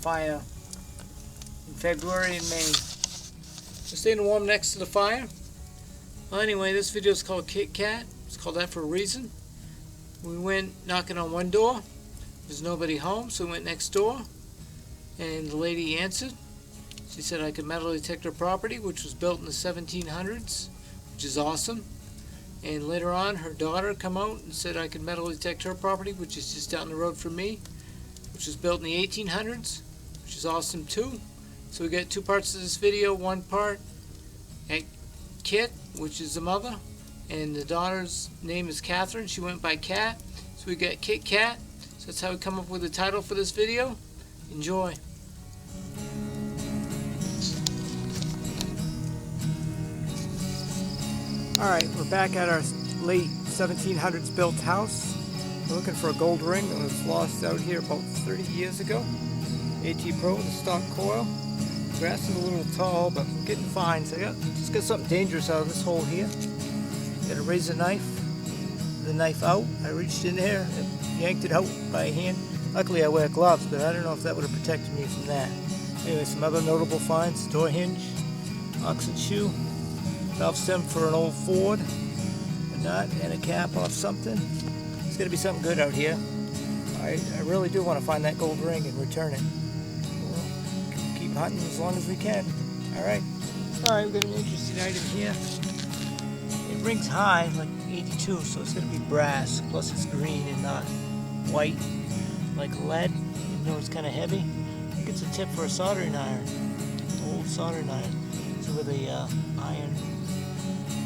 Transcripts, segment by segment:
fire in February in Maine. Just staying warm next to the fire. Well, anyway, this video is called Kit Kat. It's called that for a reason. We went knocking on one door. There's nobody home, so we went next door. And the lady answered. She said I could metal detect her property, which was built in the 1700s, which is awesome. And later on, her daughter come out and said I could metal detect her property, which is just down the road from me, which was built in the 1800s, which is awesome too. So we got two parts of this video. One part at Kit, which is the mother, and the daughter's name is Catherine. She went by Kat. So we got Kit Kat. So that's how we come up with the title for this video. Enjoy. Alright, we're back at our late 1700s built house. We're looking for a gold ring that was lost out here about 30 years ago. AT Pro with a stock coil. The grass is a little tall, but we're getting fine. So yeah, just got something dangerous out of this hole here. Got a razor knife. The knife out. I reached in there and yanked it out by hand. Luckily I wear gloves, but I don't know if that would have protected me from that. Anyway, some other notable finds. Door hinge, oxen shoe, valve stem for an old Ford, a nut, and a cap off something. It's going to be something good out here. I really do want to find that gold ring and return it. We'll keep hunting as long as we can. Alright, we've got an interesting item here. It rings high, like 82, so it's going to be brass. Plus it's green and not white, like lead. Even though it's kind of heavy. I think it's a tip for a soldering iron. Old soldering iron. So with the iron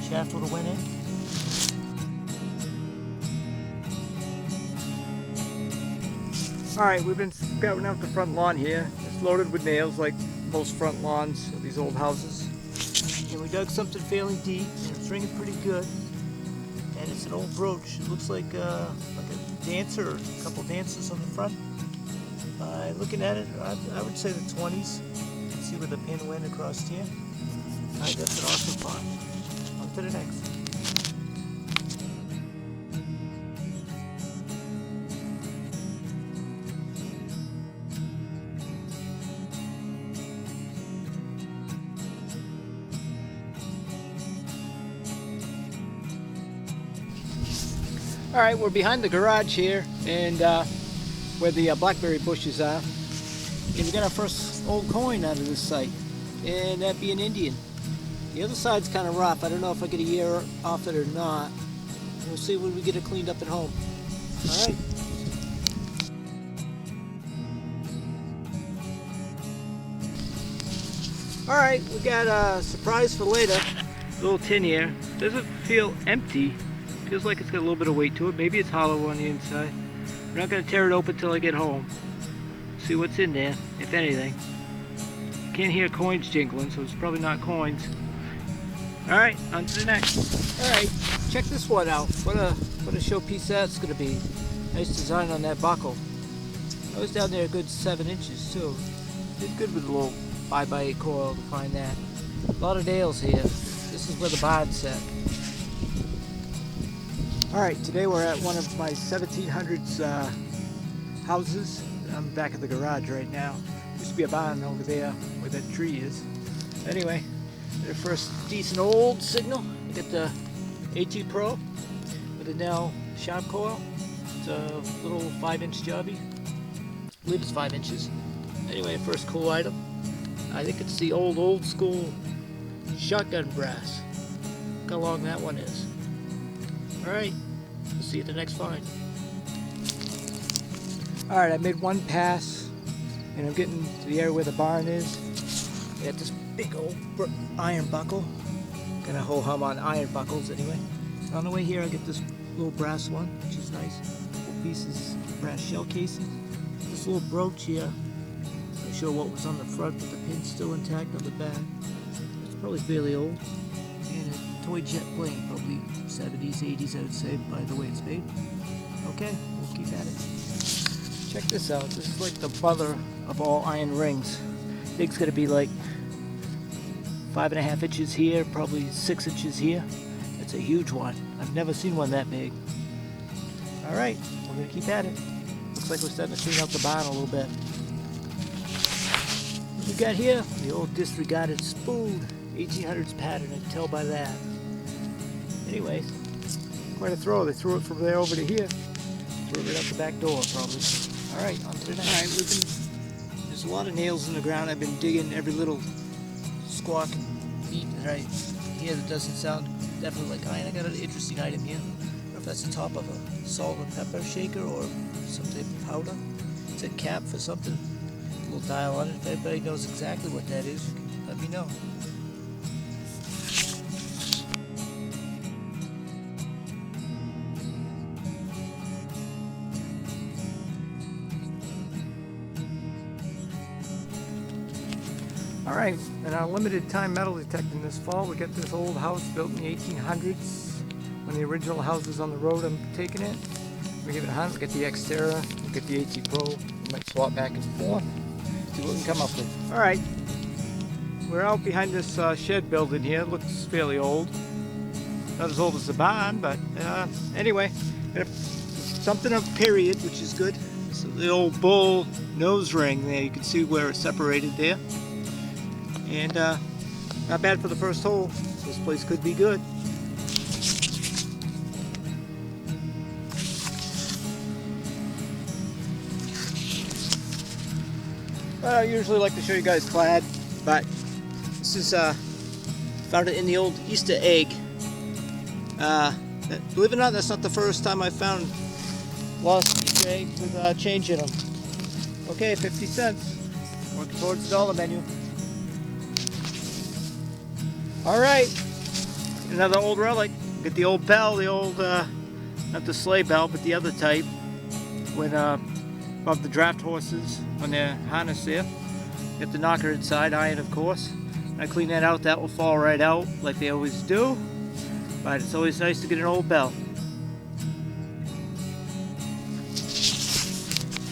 shaft would have went in. Alright, we've been scouting out the front lawn here. It's loaded with nails like most front lawns of these old houses. And we dug something fairly deep and it's ringing pretty good. And it's an old brooch. It looks like a dancer or a couple dancers on the front. Looking at it, I would say the 20s. You can see where the pin went across here. Alright, that's an awesome find. On to the next. Alright, we're behind the garage here and where the blackberry bushes are. And we got our first old coin out of this site. And that'd be an Indian. The other side's kind of rough. I don't know if I get a year off it or not. We'll see when we get it cleaned up at home. Alright. Alright, we got a surprise for later. A little tin here. Doesn't feel empty. Feels like it's got a little bit of weight to it. Maybe it's hollow on the inside. I'm not going to tear it open until I get home. See what's in there, if anything. Can't hear coins jingling, so it's probably not coins. Alright, on to the next. Alright, check this one out. What a showpiece that's going to be. Nice design on that buckle. I was down there a good 7 inches too. Did good with a little 5x8 coil to find that. A lot of nails here. This is where the barn's set. Alright, today we're at one of my 1700s houses. I'm back at the garage right now. Used to be a barn over there where that tree is. Anyway, the first decent old signal. I got the AT Pro with a Nell sharp coil. It's a little 5-inch jobby. I believe it's 5 inches. Anyway, first cool item. I think it's the old school shotgun brass. Look how long that one is. Alright, we'll see you at the next find. Alright, I made one pass and I'm getting to the area where the barn is. I got this big old iron buckle. Got a whole hum on iron buckles anyway. On the way here I get this little brass one, which is nice. Couple pieces of brass shell casing. This little brooch here. I show what was on the front, but the pin's still intact on the back. It's probably fairly old. And a toy jet plane, probably 70s, 80s I would say, by the way it's made. Okay, we'll keep at it. Check this out. This is like the mother of all iron rings. I think it's going to be like 5.5 inches here, probably 6 inches here. It's a huge one. I've never seen one that big. Alright, we're going to keep at it. Looks like we're starting to clean out the barn a little bit. What we got here? The old disregarded spoon. 1800s pattern, I can tell by that. Anyways, Quite a throw. They threw it from there over to here. threw it out the back door, probably. Alright, on to the next. Alright, there's a lot of nails in the ground. I've been digging every little Squawk and beat that I hear that doesn't sound definitely like iron. I got an interesting item here. I don't know if that's the top of a salt and pepper shaker or some type of powder. It's a cap for something. A little dial on it. If anybody knows exactly what that is, you can let me know. Alright, in our limited time metal detecting this fall, we got this old house built in the 1800s. One of the original houses on the road, I'm taking it. We give it a hunt, we get the Xterra, we get the AT Pro. We might swap back and forth, see what we can come up with. Alright, we're out behind this shed building here. It looks fairly old. Not as old as the barn, but anyway, something of period, which is good. So the old bull nose ring there, you can see where it's separated there. And not bad for the first hole. This place could be good. I usually like to show you guys clad, but this is found it in the old Easter egg. Believe it or not, that's not the first time I found lost Easter eggs with change in them. Okay, 50 cents. Working towards the dollar menu. Alright, another old relic. Get the old bell, the old, not the sleigh bell, but the other type. When, above the draft horses on their harness there. Get the knocker inside, iron of course. When I clean that out, that will fall right out like they always do. But it's always nice to get an old bell.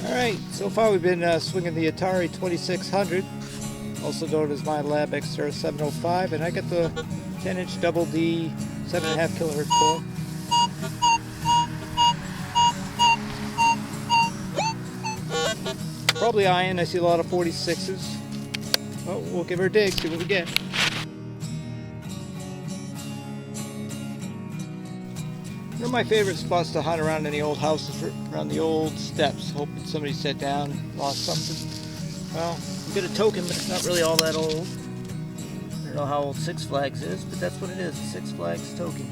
Alright, so far we've been swinging the Atari 2600. Also known as my lab Xterra705, and I got the 10-inch double D 7.5 kilohertz core. Probably iron. I see a lot of 46s. Well, we'll give her a dig, see what we get. One of my favorite spots to hunt around in the old houses, around the old steps, hoping somebody sat down, lost something. Well, we got a token, but it's not really all that old. I don't know how old Six Flags is, but that's what it is, a Six Flags token.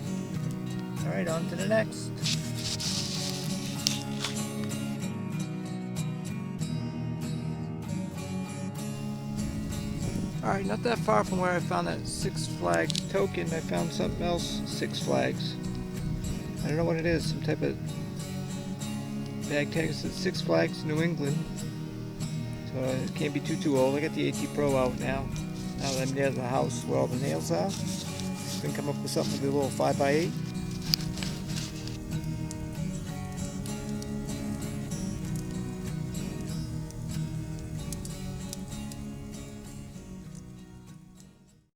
Alright, on to the next. Alright, not that far from where I found that Six Flags token, I found something else, Six Flags. I don't know what it is, some type of bag tag. It's Six Flags New England. So it can't be too old. I got the AT Pro out now. Now that I'm near the house where all the nails are. I can come up with something with a little 5x8.